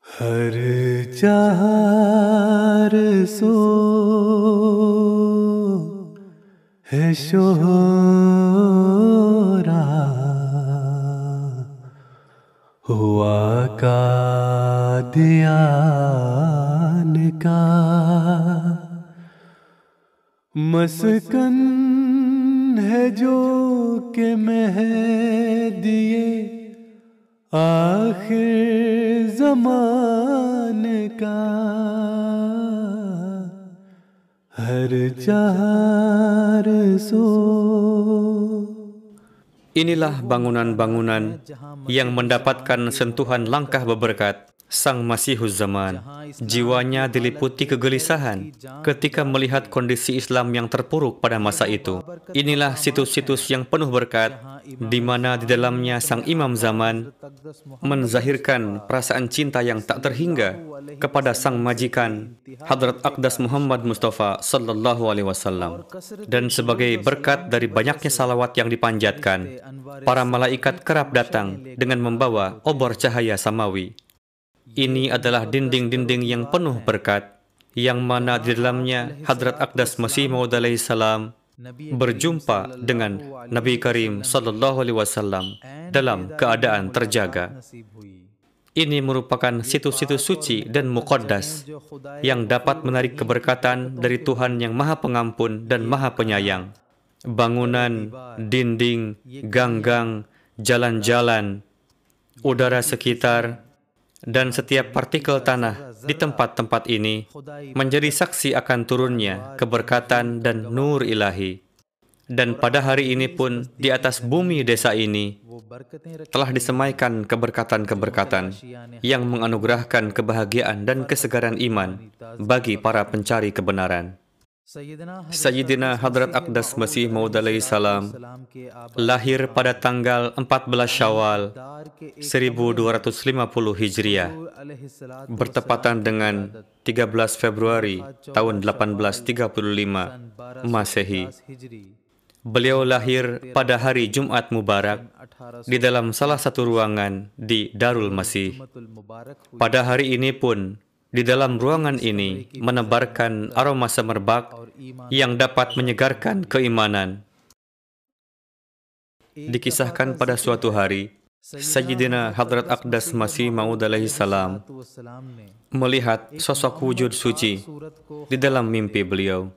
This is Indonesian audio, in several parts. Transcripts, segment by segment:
हर चार सो है शोहरा हुआ कादियान का मस्कन है जो के मेहदिए आखिर ज़माने का हर चार सो. Inilah bangunan-bangunan yang mendapatkan sentuhan langkah beberkat Sang Masihuz Zaman. Jiwanya diliputi kegelisahan ketika melihat kondisi Islam yang terpuruk pada masa itu. Inilah situs-situs yang penuh berkat, di mana di dalamnya Sang Imam Zaman menzahirkan perasaan cinta yang tak terhingga kepada sang majikan Hadrat Aqdas Muhammad Mustafa Sallallahu Alaihi Wasallam. Dan sebagai berkat dari banyaknya salawat yang dipanjatkan, para malaikat kerap datang dengan membawa obor cahaya samawi. Ini adalah dinding-dinding yang penuh berkat, yang mana di dalamnya Hadrat Aqdas Masih Maud alaihi salam berjumpa dengan Nabi Karim Sallallahu Alaihi Wasallam dalam keadaan terjaga. Ini merupakan situs-situs suci dan muqaddas yang dapat menarik keberkatan dari Tuhan yang Maha Pengampun dan Maha Penyayang. Bangunan, dinding, gang-gang, jalan-jalan, udara sekitar, dan setiap partikel tanah di tempat-tempat ini menjadi saksi akan turunnya keberkatan dan nur ilahi. Dan pada hari ini pun di atas bumi desa ini telah disemaikan keberkatan-keberkatan yang menganugerahkan kebahagiaan dan kesegaran iman bagi para pencari kebenaran. Sayyidina Hadrat Aqdas Masih Maud alaihi salam lahir pada tanggal 14 Syawal 1250 Hijriah, bertepatan dengan 13 Februari tahun 1835 Masehi. Beliau lahir pada hari Jumat Mubarak di dalam salah satu ruangan di Darul Masih. Pada hari ini pun, di dalam ruangan ini menebarkan aroma semerbak yang dapat menyegarkan keimanan. Dikisahkan pada suatu hari, Sayyidina Hadrat Aqdas Masih Maud alaihi salam melihat sosok wujud suci di dalam mimpi beliau.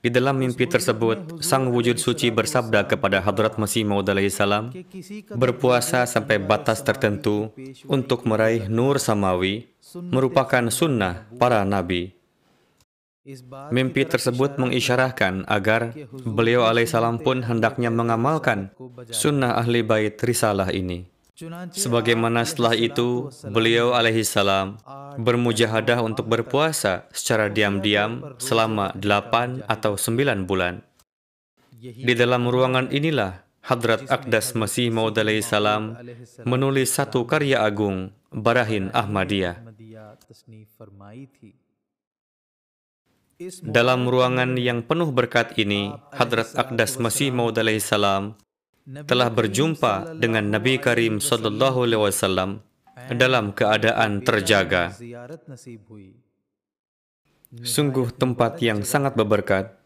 Di dalam mimpi tersebut, sang wujud suci bersabda kepada Hadrat Masih Maud alaihi salam, berpuasa sampai batas tertentu untuk meraih nur samawi merupakan sunnah para nabi. Mimpi tersebut mengisyarahkan agar beliau alaihissalam pun hendaknya mengamalkan sunnah ahli bait risalah ini. Sebagaimana setelah itu, beliau alaihissalam bermujahadah untuk berpuasa secara diam-diam selama 8 atau 9 bulan. Di dalam ruangan inilah Hadrat Aqdas Masih Maud alaihi salam menulis satu karya agung, Barahin Ahmadiyah. Dalam ruangan yang penuh berkat ini, Hadrat Aqdas Masih Maud alaihi salam telah berjumpa dengan Nabi Karim Sallallahu Alaihi Wasallam dalam keadaan terjaga. Sungguh tempat yang sangat berberkat.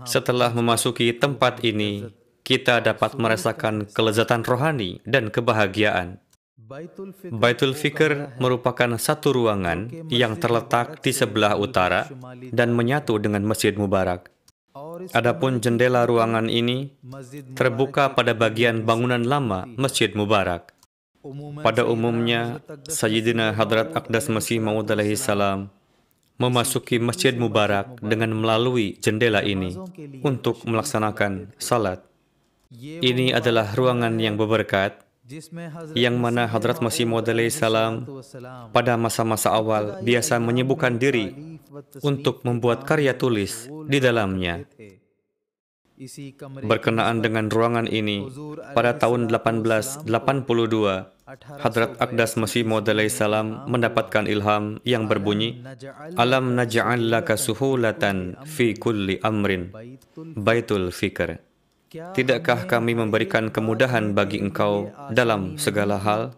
Setelah memasuki tempat ini, kita dapat merasakan kelezatan rohani dan kebahagiaan. Baitul Fikr merupakan satu ruangan yang terletak di sebelah utara dan menyatu dengan Masjid Mubarak. Adapun jendela ruangan ini terbuka pada bagian bangunan lama Masjid Mubarak. Pada umumnya, Sayyidina Hadrat Aqdas Masih Maud alaihi salam memasuki Masjid Mubarak dengan melalui jendela ini untuk melaksanakan salat. Ini adalah ruangan yang berberkat, yang mana Hadrat Masih Maud alaihi salam pada masa-masa awal biasa menyibukkan diri untuk membuat karya tulis di dalamnya. Berkenaan dengan ruangan ini, pada tahun 1882, Hadrat Aqdas Masih Maud alaihi salam mendapatkan ilham yang berbunyi, Alam naj'al laka suhulatan fi kulli amrin, Baitul Fikr. Tidakkah kami memberikan kemudahan bagi engkau dalam segala hal?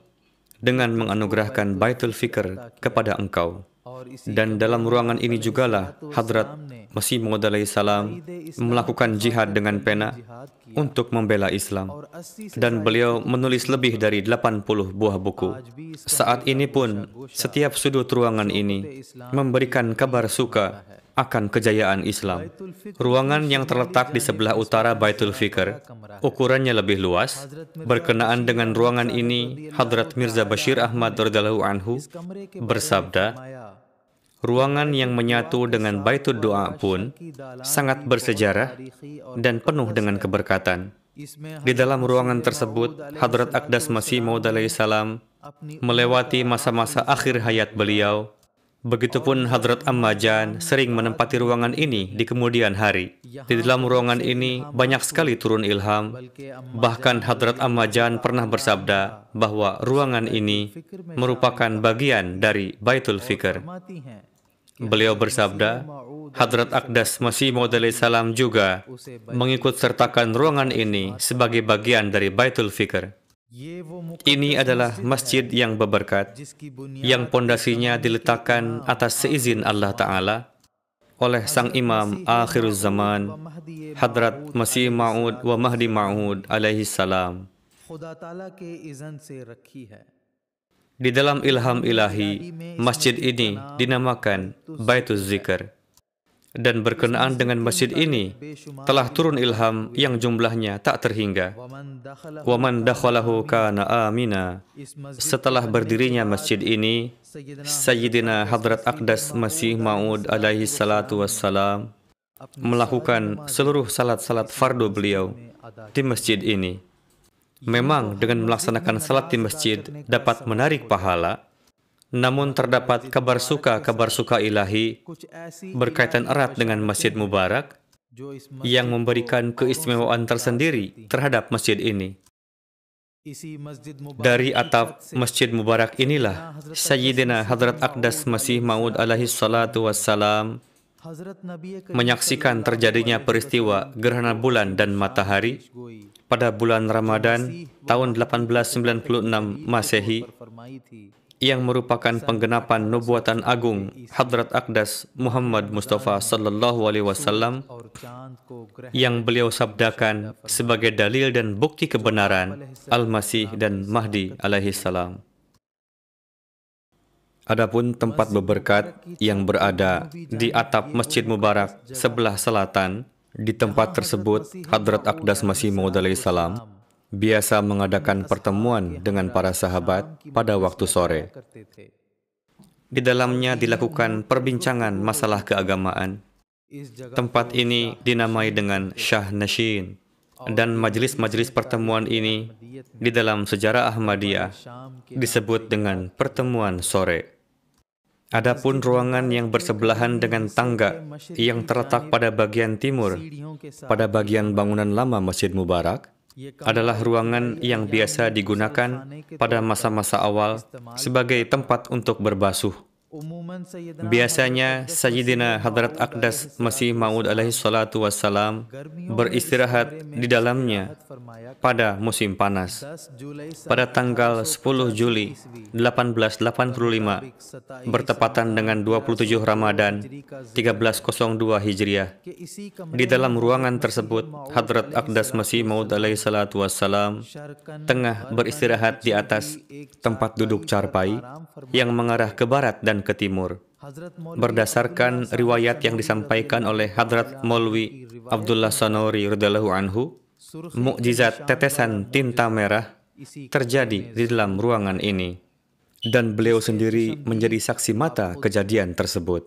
dengan menganugerahkan Baitul Fikr kepada engkau. Dan dalam ruangan ini jugalah Hadrat Masih Maud alaihi salam melakukan jihad dengan pena untuk membela Islam. Dan beliau menulis lebih dari 80 buah buku. Saat ini pun, setiap sudut ruangan ini memberikan kabar suka akan kejayaan Islam. Ruangan yang terletak di sebelah utara Baitul Fikr, ukurannya lebih luas. Berkenaan dengan ruangan ini, Hadrat Mirza Bashir Ahmad radhiyallahu anhu bersabda, ruangan yang menyatu dengan Baitul Doa pun sangat bersejarah dan penuh dengan keberkatan. Di dalam ruangan tersebut, Hadrat Aqdas Masih Maud alaihi salam melewati masa-masa akhir hayat beliau. Begitupun Hadrat Ammajan sering menempati ruangan ini di kemudian hari. Di dalam ruangan ini banyak sekali turun ilham. Bahkan Hadrat Ammajan pernah bersabda bahwa ruangan ini merupakan bagian dari Baitul Fikr. Beliau bersabda, Hadrat Aqdas Masih Maud alaihi salam juga mengikut sertakan ruangan ini sebagai bagian dari Baitul Fikr. Ini adalah masjid yang berberkat, yang pondasinya diletakkan atas seizin Allah Ta'ala oleh Sang Imam Akhiruz Zaman, Hadrat Masih Maud wa Mahdi Maud alaihi salam. Di dalam ilham ilahi, masjid ini dinamakan Baitul Zikr. Dan berkenaan dengan masjid ini, telah turun ilham yang jumlahnya tak terhingga. Waman dakhalahu kana amina. Setelah berdirinya masjid ini, Sayyidina Hadrat Aqdas Masih Maud alaihi salatu wassalam melakukan seluruh salat-salat fardu beliau di masjid ini. Memang dengan melaksanakan salat di masjid dapat menarik pahala, namun terdapat kabar suka ilahi berkaitan erat dengan Masjid Mubarak yang memberikan keistimewaan tersendiri terhadap masjid ini. Dari atap Masjid Mubarak inilah Sayyidina Hadrat Aqdas Masih Maud alaihi salatu wassalam menyaksikan terjadinya peristiwa gerhana bulan dan matahari pada bulan Ramadan tahun 1896 Masehi, yang merupakan penggenapan nubuatan agung Hadrat Aqdas Muhammad Mustafa sallallahu alaihi wasallam yang beliau sabdakan sebagai dalil dan bukti kebenaran Al-Masih dan Mahdi alaihi salam. Adapun tempat berberkat yang berada di atap Masjid Mubarak sebelah selatan, di tempat tersebut Hadrat Aqdas Masih Maud alaihi salam biasa mengadakan pertemuan dengan para sahabat pada waktu sore. Di dalamnya dilakukan perbincangan masalah keagamaan. Tempat ini dinamai dengan Shah Nashin, dan majelis-majelis pertemuan ini di dalam sejarah Ahmadiyah disebut dengan pertemuan sore. Adapun ruangan yang bersebelahan dengan tangga yang terletak pada bagian timur, pada bagian bangunan lama Masjid Mubarak, adalah ruangan yang biasa digunakan pada masa-masa awal sebagai tempat untuk berbasuh. Biasanya Sayyidina Hadrat Aqdas Masih Maud alaihi salatu wassalam beristirahat di dalamnya pada musim panas. Pada tanggal 10 Juli 1885 bertepatan dengan 27 Ramadan 1302 Hijriah, di dalam ruangan tersebut Hadrat Aqdas Masih Maud alaihi salatu wassalam tengah beristirahat di atas tempat duduk carpai yang mengarah ke barat dan ke timur. Berdasarkan riwayat yang disampaikan oleh Hadrat Maulwi Abdullah Sanori radhiyallahu anhu, mukjizat tetesan tinta merah terjadi di dalam ruangan ini, dan beliau sendiri menjadi saksi mata kejadian tersebut.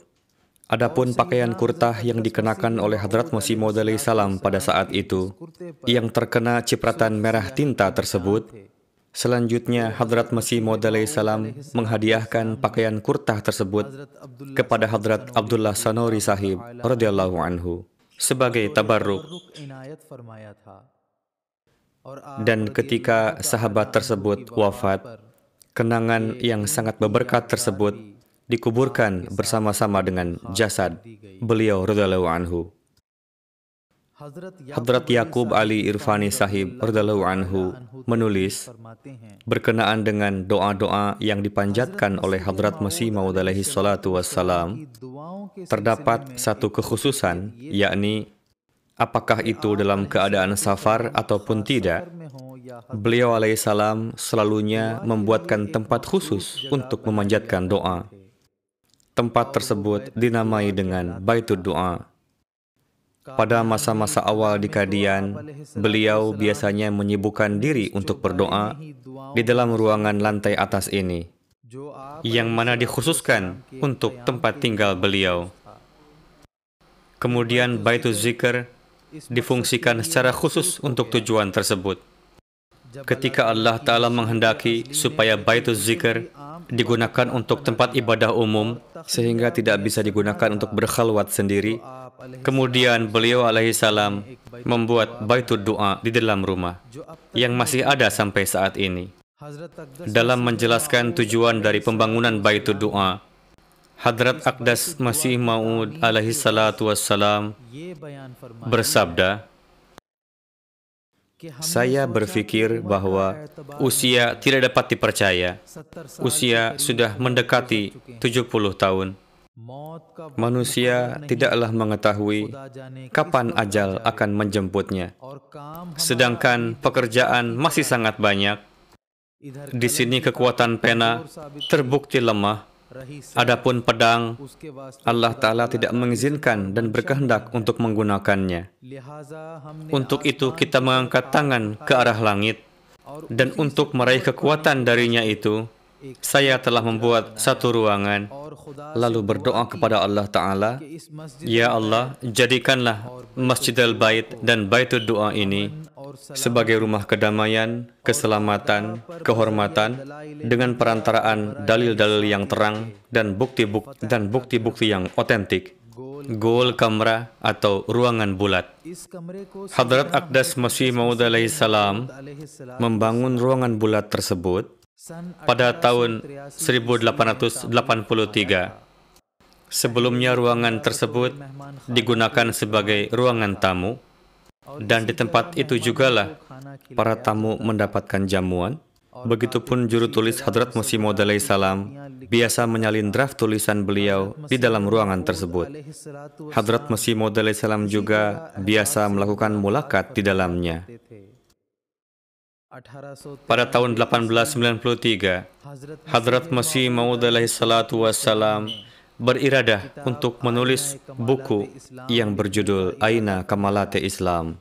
Adapun pakaian kurtah yang dikenakan oleh Hadrat Masih Maud alaihi salam pada saat itu, yang terkena cipratan merah tinta tersebut, selanjutnya Hadrat Masih Maud alaihi salam menghadiahkan pakaian kurtah tersebut kepada Hadrat Abdullah Sanori Sahib radhiyallahu anhu sebagai tabarruk. Dan ketika sahabat tersebut wafat, kenangan yang sangat berberkat tersebut dikuburkan bersama-sama dengan jasad beliau radhiyallahu anhu. Hadrat Yaqub Ali Irfani Sahib radhiyallahu anhu menulis berkenaan dengan doa-doa yang dipanjatkan oleh Hadrat Masih Maud alaihi salatu wassalam, terdapat satu kekhususan, yakni apakah itu dalam keadaan safar ataupun tidak, beliau alaihissalam selalunya membuatkan tempat khusus untuk memanjatkan doa. Tempat tersebut dinamai dengan Baitud Doa. Pada masa-masa awal di Qadian, beliau biasanya menyibukkan diri untuk berdoa di dalam ruangan lantai atas ini, yang mana dikhususkan untuk tempat tinggal beliau. Kemudian Baitul Zikr difungsikan secara khusus untuk tujuan tersebut. Ketika Allah Ta'ala menghendaki supaya Baitul Zikr digunakan untuk tempat ibadah umum, sehingga tidak bisa digunakan untuk berkhalwat sendiri, kemudian beliau alaihissalam membuat Baitud Doa di dalam rumah, yang masih ada sampai saat ini. Dalam menjelaskan tujuan dari pembangunan Baitud Doa, Hadrat Aqdas Masih Maud alaihi salatu wassalam bersabda, saya berpikir bahwa usia tidak dapat dipercaya. Usia sudah mendekati 70 tahun. Manusia tidaklah mengetahui kapan ajal akan menjemputnya. Sedangkan pekerjaan masih sangat banyak. Di sini kekuatan pena terbukti lemah. Adapun pedang, Allah Ta'ala tidak mengizinkan dan berkehendak untuk menggunakannya. Untuk itu kita mengangkat tangan ke arah langit, dan untuk meraih kekuatan darinya itu, saya telah membuat satu ruangan, lalu berdoa kepada Allah Ta'ala, ya Allah, jadikanlah Masjidil Bait dan Baitud Doa ini sebagai rumah kedamaian, keselamatan, kehormatan, dengan perantaraan dalil-dalil yang terang dan bukti-bukti yang otentik. Gol Kamra atau ruangan bulat. Hadrat Aqdas Masih Maud alaihi salam membangun ruangan bulat tersebut pada tahun 1883. Sebelumnya ruangan tersebut digunakan sebagai ruangan tamu, dan di tempat itu jugalah para tamu mendapatkan jamuan. Begitupun juru tulis Hadrat Masih Maud alaihi salam biasa menyalin draft tulisan beliau di dalam ruangan tersebut. Hadrat Masih Maud alaihi salam juga biasa melakukan mulakat di dalamnya. Pada tahun 1893, Hadrat Masih Maud alaihi salatu wassalam beriradah untuk menulis buku yang berjudul Aina Kamalate Islam.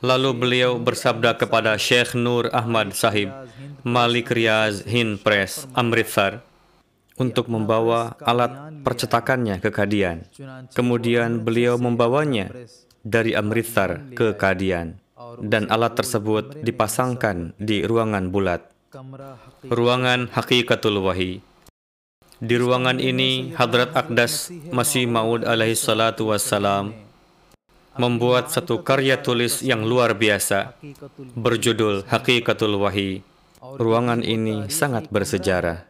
Lalu beliau bersabda kepada Syekh Nur Ahmad Sahib, Malik Riaz Hind Press, Amritsar, untuk membawa alat percetakannya ke Qadian. Kemudian beliau membawanya dari Amritsar ke Qadian, dan alat tersebut dipasangkan di ruangan bulat, ruangan Haqiqatul Wahyi. Di ruangan ini, Hadrat Aqdas Masih Maud alaihi salatu wassalam membuat satu karya tulis yang luar biasa berjudul Haqiqatul Wahyi. Ruangan ini sangat bersejarah.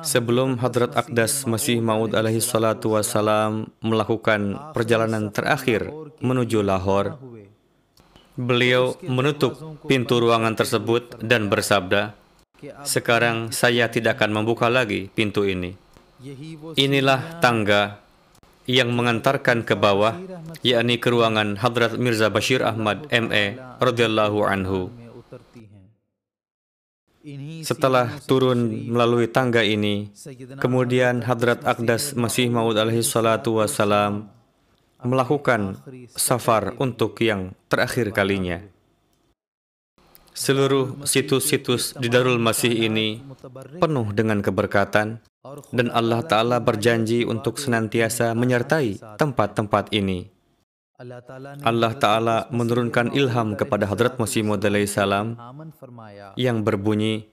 Sebelum Hadrat Aqdas Masih Maud alaihi salatu wassalam melakukan perjalanan terakhir menuju Lahore, beliau menutup pintu ruangan tersebut dan bersabda, sekarang saya tidak akan membuka lagi pintu ini. Inilah tangga yang mengantarkan ke bawah, yakni ke ruangan Hadrat Mirza Bashir Ahmad M.A. radhiyallahu anhu. Setelah turun melalui tangga ini, kemudian Hadrat Aqdas Masih Maud alaihi salatu wassalam melakukan safar untuk yang terakhir kalinya. Seluruh situs-situs di Darul Masih ini penuh dengan keberkatan, dan Allah Ta'ala berjanji untuk senantiasa menyertai tempat-tempat ini. Allah Ta'ala menurunkan ilham kepada Hadrat Masih Maud alaihi salam yang berbunyi,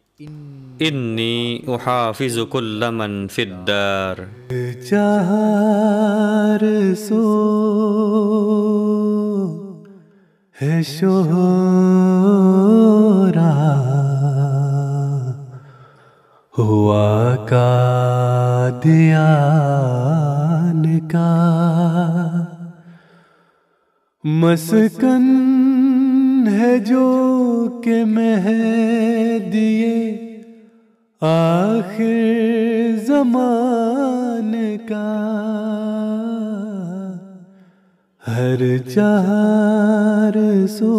Inni uhafizu kulla man fid dar. हुआ कादियान का मस्कन है जो के मेहदिए आखिर ज़माने का। हर चार सो